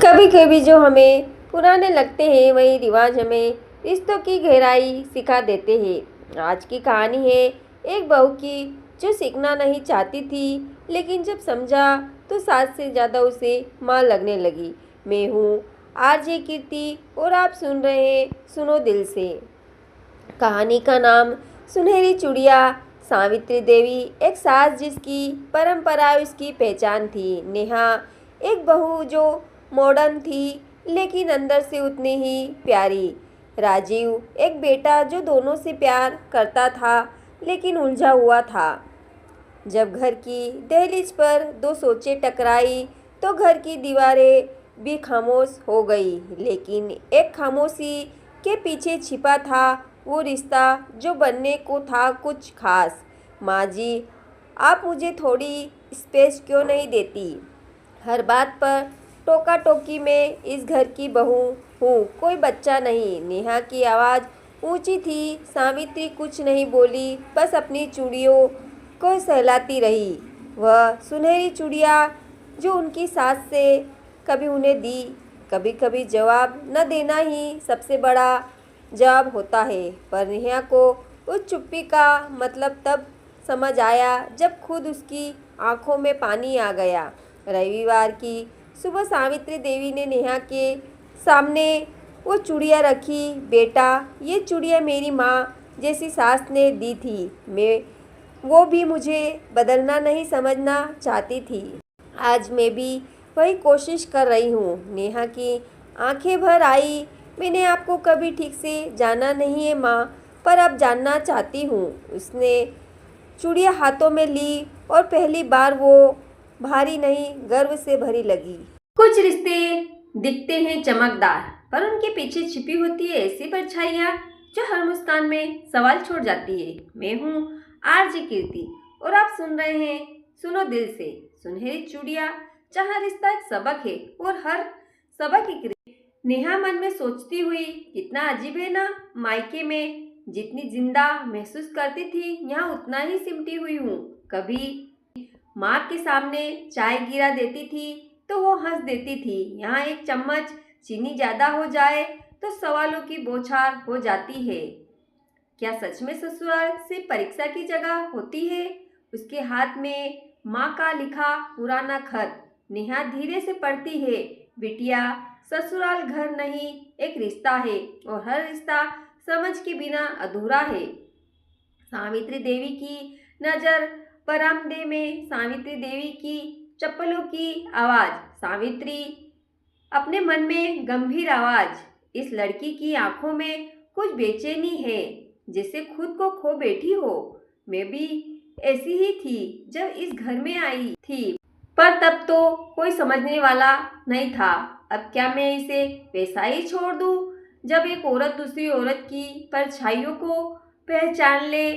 कभी कभी जो हमें पुराने लगते हैं वही रिवाज हमें रिश्तों की गहराई सिखा देते हैं। आज की कहानी है एक बहू की जो सीखना नहीं चाहती थी, लेकिन जब समझा तो सास से ज़्यादा उसे माँ लगने लगी। मैं हूँ आरजे कीर्ति और आप सुन रहे हैं सुनो दिल से। कहानी का नाम सुनहरी चूड़िया। सावित्री देवी एक सास जिसकी परंपरा उसकी पहचान थी। नेहा एक बहू जो मॉडर्न थी लेकिन अंदर से उतनी ही प्यारी। राजीव एक बेटा जो दोनों से प्यार करता था लेकिन उलझा हुआ था। जब घर की दहलीज पर दो सोचें टकराई तो घर की दीवारें भी खामोश हो गई, लेकिन एक खामोशी के पीछे छिपा था वो रिश्ता जो बनने को था कुछ खास। माँ जी, आप मुझे थोड़ी स्पेस क्यों नहीं देती? हर बात पर टोका टोकी में इस घर की बहू हूँ, कोई बच्चा नहीं। नेहा की आवाज़ ऊंची थी। सावित्री कुछ नहीं बोली, बस अपनी चूड़ियों को सहलाती रही। वह सुनहरी चूड़िया जो उनकी सास से कभी उन्हें दी। कभी कभी जवाब न देना ही सबसे बड़ा जवाब होता है, पर नेहा को उस चुप्पी का मतलब तब समझ आया जब खुद उसकी आंखों में पानी आ गया। रविवार की सुबह सावित्री देवी ने नेहा के सामने वो चूड़िया रखी। बेटा, ये चूड़िया मेरी माँ जैसी सास ने दी थी। मैं वो भी मुझे बदलना नहीं समझना चाहती थी। आज मैं भी वही कोशिश कर रही हूँ। नेहा की आंखें भर आई। मैंने आपको कभी ठीक से जाना नहीं है माँ, पर अब जानना चाहती हूँ। उसने चूड़िया हाथों में ली और पहली बार वो भारी नहीं, गर्व से भरी लगी। कुछ रिश्ते दिखते हैं चमकदार, पर उनके पीछे छिपी होती है ऐसी परछाइयाँ जो हर मुस्कान में सवाल छोड़ जाती है। मैं हूँ आरजे कीर्ति और आप सुन रहे हैं सुनो दिल से। सुनहरी चूड़िया, जहाँ रिश्ता एक सबक है और हर सबक एक। नेहा मन में सोचती हुई, कितना अजीब है ना, मायके में जितनी जिंदा महसूस करती थी यहाँ उतना ही सिमटी हुई हूँ। कभी माँ के सामने चाय गिरा देती थी तो वो हंस देती थी। यहाँ एक चम्मच चीनी ज्यादा हो जाए तो सवालों की बौछार हो जाती है। क्या सच में ससुराल से परीक्षा की जगह होती है? उसके हाथ में माँ का लिखा पुराना खत। नेहा धीरे से पढ़ती है, बिटिया, ससुराल घर नहीं एक रिश्ता है और हर रिश्ता समझ के बिना अधूरा है। सावित्री देवी की नजर बरामदे में। सावित्री देवी की चप्पलों की आवाज। सावित्री अपने मन में गंभीर आवाज। इस लड़की की आंखों में कुछ बेचैनी है, जैसे खुद को खो बैठी हो। मैं भी ऐसी ही थी जब इस घर में आई थी, पर तब तो कोई समझने वाला नहीं था। अब क्या मैं इसे वैसा ही छोड़ दूं? जब एक औरत दूसरी औरत की परछाइयों को पहचान ले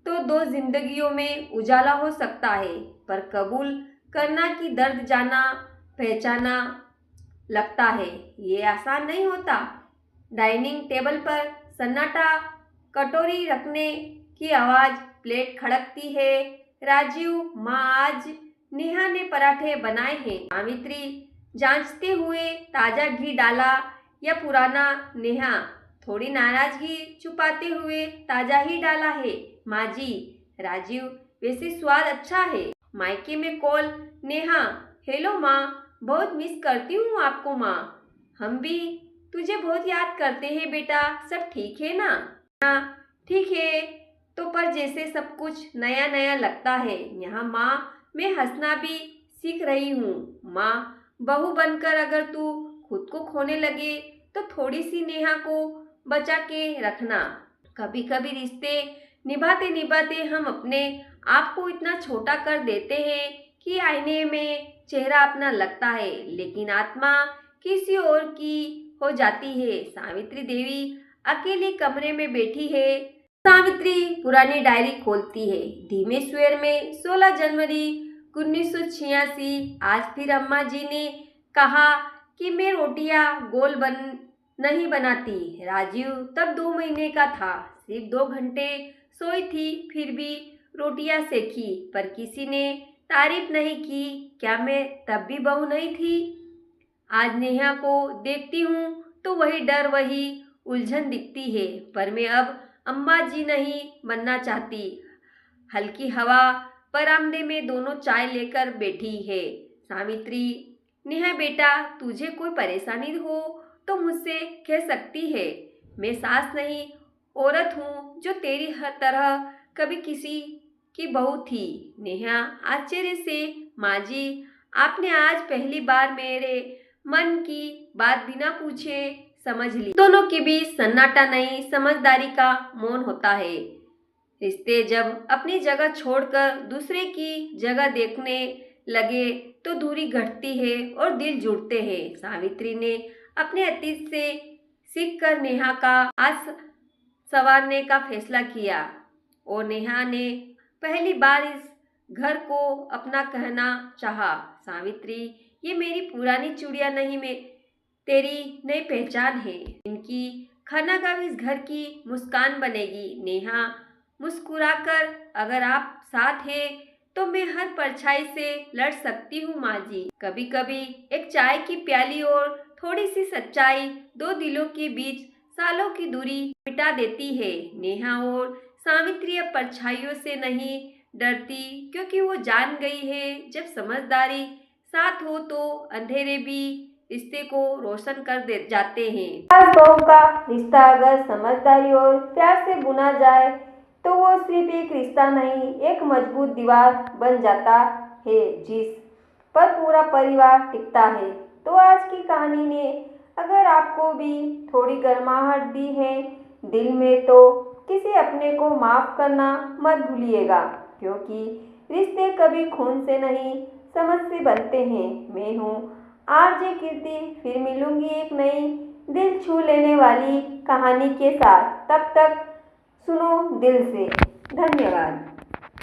तो दो जिंदगियों में उजाला हो सकता है, पर कबूल करना कि दर्द जाना पहचाना लगता है, ये आसान नहीं होता। डाइनिंग टेबल पर सन्नाटा, कटोरी रखने की आवाज, प्लेट खड़कती है। राजीव, माँ, आज नेहा ने पराठे बनाए हैं। सावित्री जांचते हुए, ताजा घी डाला या पुराना? नेहा थोड़ी नाराजगी छुपाते हुए, ताजा ही डाला है माँ जी। राजीव, वैसे स्वाद अच्छा है। मायके में कॉल। नेहा, हेलो माँ, बहुत मिस करती हूँ आपको माँ। हम भी तुझे बहुत याद करते हैं बेटा, सब ठीक है ना? हाँ ठीक है, तो पर जैसे सब कुछ नया नया लगता है यहाँ माँ। मैं हंसना भी सीख रही हूँ माँ। बहू बनकर अगर तू खुद को खोने लगे तो थोड़ी सी नेहा को बचा के रखना। कभी कभी रिश्ते निभाते निभाते हम अपने आप को इतना छोटा कर देते हैं कि आईने में चेहरा अपना लगता है, लेकिन आत्मा किसी और की हो जाती है। सावित्री देवी अकेले कमरे में बैठी है। सावित्री पुरानी डायरी खोलती है। धीमे स्वर में 16 जनवरी 1986। आज फिर अम्मा जी ने कहा कि मैं रोटियां गोल नहीं बनाती। राजीव तब 2 महीने का था, सिर्फ 2 घंटे सोई थी, फिर भी रोटियां सेकी, पर किसी ने तारीफ नहीं की। क्या मैं तब भी बहू नहीं थी? आज नेहा को देखती हूँ तो वही डर, वही उलझन दिखती है। पर मैं अब अम्मा जी नहीं बनना चाहती। हल्की हवा बरामदे में दोनों चाय लेकर बैठी है। सावित्री, नेहा बेटा, तुझे कोई परेशानी हो तो मुझसे कह सकती है। मैं सास नहीं, औरत हूँ जो तेरी हर तरह कभी किसी की बहू थी। नेहा आश्चर्य से, माँ जी, आपने आज पहली बार मेरे मन की बात बिना पूछे समझ ली। दोनों के बीच सन्नाटा नहीं, समझदारी का मौन होता है। रिश्ते जब अपनी जगह छोड़कर दूसरे की जगह देखने लगे तो दूरी घटती है और दिल जुड़ते हैं। सावित्री ने अपने अतीत से सीखकर नेहा का आज संवारने का फैसला किया और नेहा ने पहली बार इस घर को अपना कहना चाहा। सावित्री, ये मेरी पुरानी चूड़ियां नहीं, मैं तेरी नई पहचान है। इनकी खानागाह इस घर की मुस्कान बनेगी। नेहा मुस्कुराकर, अगर आप साथ हैं तो मैं हर परछाई से लड़ सकती हूँ माँ जी। कभी कभी एक चाय की प्याली और थोड़ी सी सच्चाई दो दिलों के बीच सालों की दूरी मिटा देती है। नेहा और सावित्री अब परछाइयों से नहीं डरती, क्योंकि वो जान गई है जब समझदारी साथ हो तो अंधेरे भी रिश्ते को रोशन कर दे जाते हैं। सास बहू का रिश्ता अगर समझदारी और प्यार से बुना जाए तो वो सिर्फ एक रिश्ता नहीं, एक मजबूत दीवार बन जाता है जिस पर पूरा परिवार टिकता है। तो आज की कहानी ने अगर आपको भी थोड़ी गर्माहट दी है दिल में, तो किसी अपने को माफ करना मत भूलिएगा, क्योंकि रिश्ते कभी खून से नहीं, समझ से बनते हैं। मैं हूँ आरजे कीर्ति, फिर मिलूंगी एक नई दिल छू लेने वाली कहानी के साथ। तब तक सुनो दिल से। धन्यवाद।